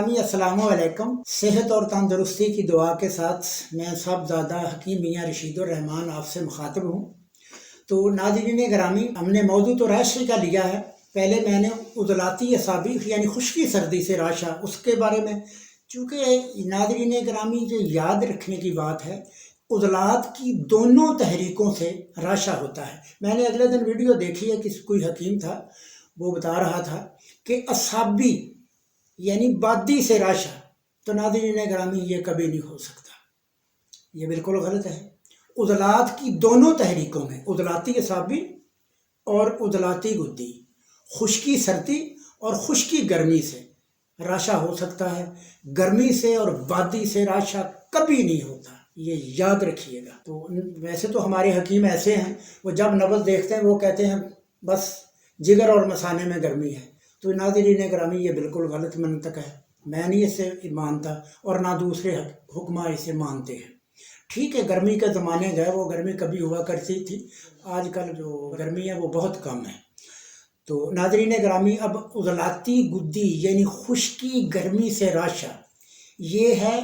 ग्रामी अस्सलाम वालेकुम। सेहत और तंदुरुस्ती की दुआ के साथ मैं साहबजादा हकीम मियाँ रशीदुर रहमान आपसे मुखातिब हूँ। तो नाज़रीन ग्रामी, हमने मौजू तो राशि का लिया है। पहले मैंने उज़लाती असाबी यानी खुश्की सर्दी से राशा उसके बारे में, चूँकि नाज़रीन ग्रामी जो याद रखने की बात है, उज़लात की दोनों तहरीकों से राशा होता है। मैंने अगले दिन वीडियो देखी है कि कोई हकीम था, वो बता रहा था कि असाबी यानी बादी से राशा, तो नाज़रीन ग्रामी ये कभी नहीं हो सकता, ये बिल्कुल गलत है। उज़लात की दोनों तहरीकों में, उज़लाती असाबी और उज़लाती गुद्दी, खुश्की सर्दी और खुश्की गर्मी से राशा हो सकता है। गर्मी से और बादी से राशा कभी नहीं होता, ये याद रखिएगा। तो वैसे तो हमारे हकीम ऐसे हैं, वो जब नब्ज़ देखते हैं वो कहते हैं बस जिगर और मसाने में गर्मी है। तो नाज़रीन ग्रामी ये बिल्कुल गलत मंतक है, मैं नहीं इसे मानता और ना दूसरे हुक्मा इसे मानते हैं। ठीक है, गर्मी के ज़माने गए, वो गर्मी कभी हुआ करती थी, आजकल जो गर्मी है वो बहुत कम है। तो नाज़रीन ग्रामी, अब उज़लाती गुद्दी यानी खुश्की गर्मी से राशा, ये है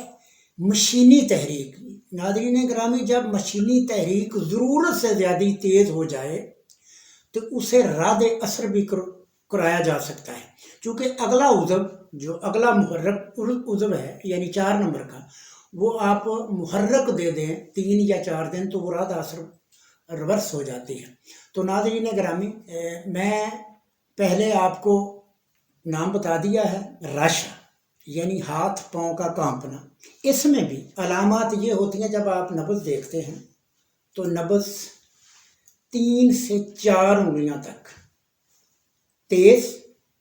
मशीनी तहरीक। नाज़रीन ग्रामी, जब मशीनी तहरीक ज़रूरत से ज़्यादा तेज़ हो जाए तो उसे राद असर भी कराया जा सकता है। क्योंकि अगला उज़व, जो अगला मुहर्रक उज़व है यानी 4 नंबर का, वो आप मुहर्रक दे दें 3 या 4 दिन तो वो राद असर रिवर्स हो जाती है। तो नाज़रीन ग्रामी, मैं पहले आपको नाम बता दिया है राशा यानी हाथ पाँव का कांपना। इसमें भी अलामात ये होती हैं, जब आप नब्ज़ देखते हैं तो नब्ज़ 3 से 4 उंगलियां तक तेज़,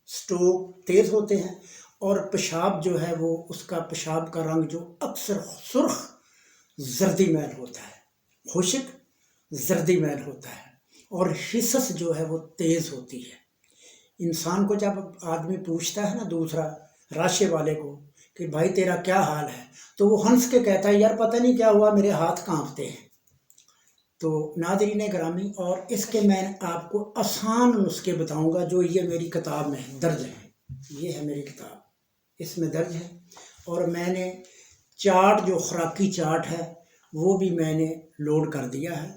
स्ट्रोक तेज़ होते हैं, और पेशाब जो है वो, उसका पेशाब का रंग जो अक्सर सुर्ख जर्दी मैल होता है, खुश्क जर्दी मैल होता है, और हिस्स जो है वो तेज़ होती है। इंसान को जब आदमी पूछता है ना, दूसरा राशे वाले को, कि भाई तेरा क्या हाल है, तो वो हंस के कहता है यार पता नहीं क्या हुआ, मेरे हाथ कांपते हैं। तो नाज़रीन ग्रामी, और इसके मैं आपको आसान नुस्खे बताऊंगा जो ये मेरी किताब में दर्ज है। ये है मेरी किताब, इसमें दर्ज है। और मैंने चार्ट, जो खुराकी चार्ट है, वो भी मैंने लोड कर दिया है।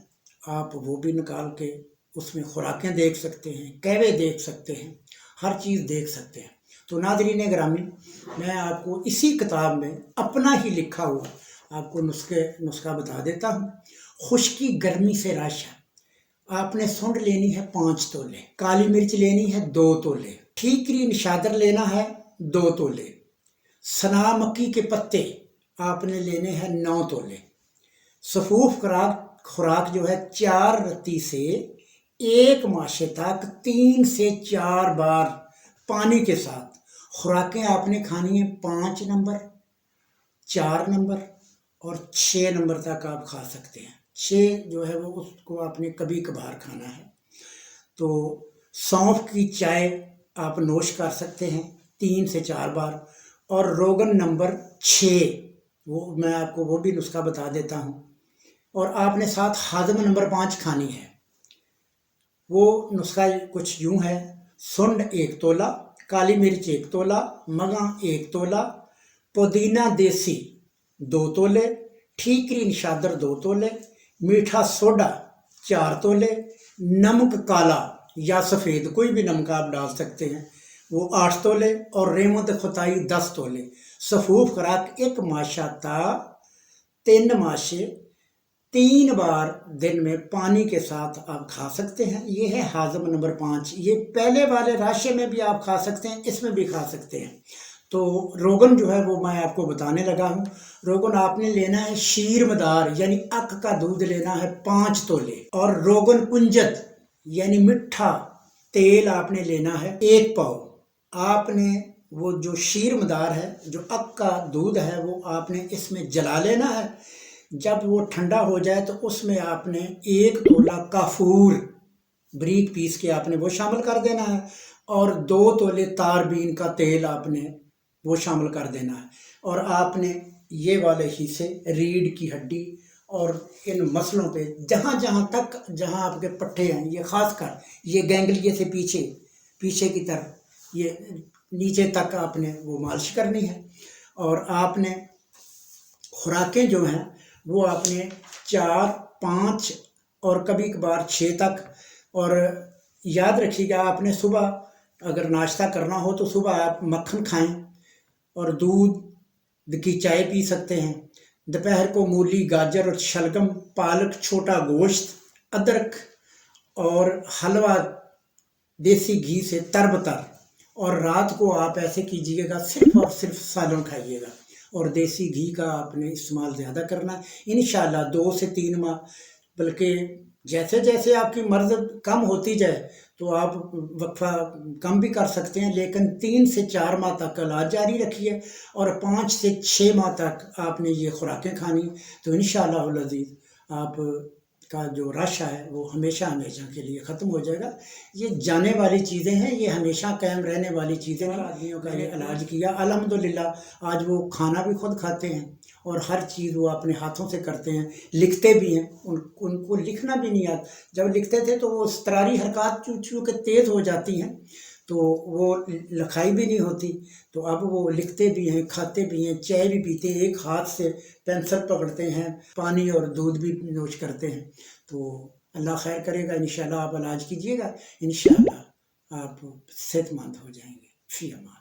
आप वो भी निकाल के उसमें खुराकें देख सकते हैं, कहवे देख सकते हैं, हर चीज़ देख सकते हैं। तो नाज़रीन ग्रामी, मैं आपको इसी किताब में अपना ही लिखा हुआ आपको नुस्खा बता देता हूँ। खुश्की गर्मी से राशा, आपने सुंड लेनी है 5 तोले, काली मिर्च लेनी है 2 तोले, ठीकरी निशादर लेना है 2 तोले, सना मक्की के पत्ते आपने लेने हैं 9 तोले, सफूफ खुराक जो है 4 रत्ती से 1 माशे तक 3 से 4 बार पानी के साथ खुराकें आपने खानी है। 5 नंबर, 4 नंबर और 6 नंबर तक आप खा सकते हैं। 6 जो है वो उसको आपने कभी कभार खाना है। तो सौंफ की चाय आप नोश कर सकते हैं 3 से 4 बार। और रोगन नंबर 6, वो मैं आपको वो भी नुस्खा बता देता हूँ। और आपने साथ हाजम नंबर 5 खानी है। वो नुस्खा कुछ यूँ है: सुंड 1 तोला, काली मिर्च 1 तोला, मगा 1 तोला, पुदीना देसी 2 तोले, ठीकरी निशादर 2 तोले, मीठा सोडा 4 तोले, नमक काला या सफ़ेद, कोई भी नमक आप डाल सकते हैं, वो 8 तोले, और रेमत खुताई 10 तोले। सफूफ खुराक 1 माशा ता 3 माशे 3 बार दिन में पानी के साथ आप खा सकते हैं। ये है हाजम नंबर 5। ये पहले वाले राशे में भी आप खा सकते हैं, इसमें भी खा सकते हैं। तो रोगन जो है वो मैं आपको बताने लगा हूँ। रोगन आपने लेना है शीर मदार यानी अक का दूध लेना है 5 तोले, और रोगन कुंजत यानी मिठा तेल आपने लेना है 1 पाव। आपने वो जो शीर मदार है, जो अक का दूध है, वो आपने इसमें जला लेना है। जब वो ठंडा हो जाए तो उसमें आपने 1 तोला काफूर ब्रीक पीस के आपने वो शामिल कर देना है, और 2 तोले तारबीन का तेल आपने वो शामिल कर देना है। और आपने ये वाले हिस्से, रीढ़ की हड्डी और इन मसलों पे, जहाँ आपके पट्टे हैं, ये खासकर ये गैंगलिए से पीछे की तरफ, ये نیچے تک آپ نے وہ مالش کرنی ہے، اور آپ نے خوراکیں جو ہیں وہ آپ نے 4، 5 اور کبھی کبھار 6 تک. اور یاد رکھیے گا آپ نے صبح اگر ناشتہ کرنا ہو تو صبح آپ مکھن کھائیں اور دودھ کی چائے پی سکتے ہیں. دوپہر کو مولی، گاجر اور شلگم، پالک، چھوٹا گوشت، ادرک اور حلوہ دیسی گھی سے تر بتر. اور رات کو آپ ایسے کیجئے گا صرف اور صرف سالن کھائیے گا، اور دیسی گھی کا آپ نے استعمال زیادہ کرنا ہے انشاءاللہ. 2 سے 3 ماہ، بلکہ جیسے جیسے آپ کی مرض کم ہوتی جائے تو آپ وقفہ کم بھی کر سکتے ہیں، لیکن 3 سے 4 ماہ تک علاج جاری رکھیے، اور 5 سے 6 ماہ تک آپ نے یہ خوراکیں کھانی. تو انشاءاللہ العزیز آپ کا جو رشا ہے وہ ہمیشہ ہمیشہ کے لیے ختم ہو جائے گا. یہ جانے والی چیزیں ہیں، یہ ہمیشہ قائم رہنے والی چیزیں ہیں. آدمیوں کا یہ علاج کیا الحمدللہ، آج وہ کھانا بھی خود کھاتے ہیں اور ہر چیز وہ اپنے ہاتھوں سے کرتے ہیں، لکھتے بھی ہیں. ان کو لکھنا بھی نہیں آتا. جب لکھتے تھے تو وہ اضطراری حرکات چونکہ تیز ہو جاتی ہیں تو وہ لکھائی بھی نہیں ہوتی. تو اب وہ لکھتے بھی ہیں، کھاتے بھی ہیں، چائے بھی پیتے ہیں، ایک ہاتھ سے پینسل پکڑتے ہیں، پانی اور دودھ بھی نوش کرتے ہیں. تو اللہ خیر کرے گا، انشاءاللہ آپ علاج کیجئے گا، انشاءاللہ آپ صحت مند ہو جائیں گے. فی امان.